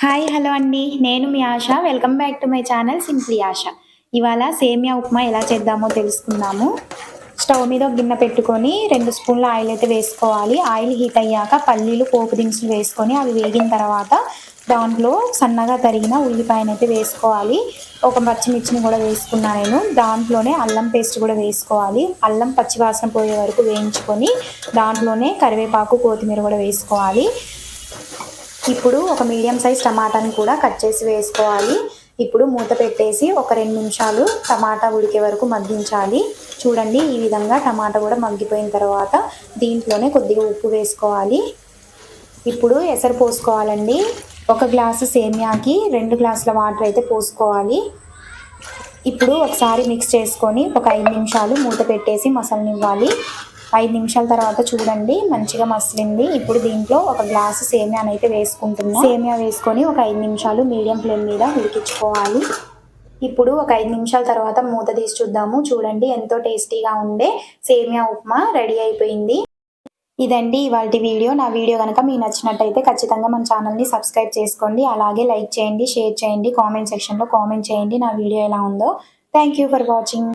Hi hello అండి. నేను మీ Asha. Welcome back to my channel simply Asha. ఇవాళ సేమియా ఉప్మా ఎలా చేద్దామో తెలుసుకుందాము. స్టవ్ మీద ఒక గిన్నె పెట్టుకొని 2 స్పూన్ల ఆయిల్ అయితే వేసుకోవాలి. ఆయిల్ హీట్ అయ్యాక పల్లీలు, పోపు దినుసులు వేసుకొని అవి వేగిన తర్వాత దాంట్లో సన్నగా తరిగిన ఉల్లిపాయనైతే వేసుకోవాలి. ఒక పచ్చిమిర్చిని కూడా వేసుకున్నా నేను. దాంట్లోనే అల్లం పేస్ట్ కూడా వేసుకోవాలి. అల్లం పచ్చి వాసన పోయే వరకు వేయించుకొని దాంట్లోనే కరివేపాకు, కొత్తిమీర కూడా వేసుకోవాలి. ఇప్పుడు ఒక మీడియం సైజ్ టమాటాని కూడా కట్ చేసి వేసుకోవాలి. ఇప్పుడు మూత పెట్టేసి ఒక 2 నిమిషాలు టమాటా ఉడికే వరకు మగ్గించాలి. చూడండి, ఈ విధంగా టమాటా కూడా మగ్గిపోయిన తర్వాత దీంట్లోనే కొద్దిగా ఉప్పు వేసుకోవాలి. ఇప్పుడు ఎసరు పోసుకోవాలండి. 1 గ్లాసు సేమియాకి 2 గ్లాసుల వాటర్ అయితే పోసుకోవాలి. ఇప్పుడు ఒకసారి మిక్స్ చేసుకొని ఒక 5 నిమిషాలు మూత పెట్టేసి మసలనివ్వాలి. 5 నిమిషాల తర్వాత చూడండి, మంచిగా మసిలింది. ఇప్పుడు దీంట్లో 1 గ్లాసు సేమియానైతే వేసుకుంటున్నా. సేమియా వేసుకొని ఒక 5 నిమిషాలు మీడియం ఫ్లేమ్ మీద ఉడికించుకోవాలి. ఇప్పుడు ఒక 5 నిమిషాల తర్వాత మూత తీసి చూద్దాము. చూడండి, ఎంతో టేస్టీగా ఉండే సేమియా ఉప్మా రెడీ అయిపోయింది. ఇదండి ఇవాల్టి వీడియో. నా వీడియో కనుక మీకు నచ్చినట్టయితే ఖచ్చితంగా మన ఛానల్ని సబ్స్క్రైబ్ చేసుకోండి. అలాగే లైక్ చేయండి, షేర్ చేయండి, కామెంట్ సెక్షన్లో కామెంట్ చేయండి నా వీడియో ఎలా ఉందో. Thank you for watching.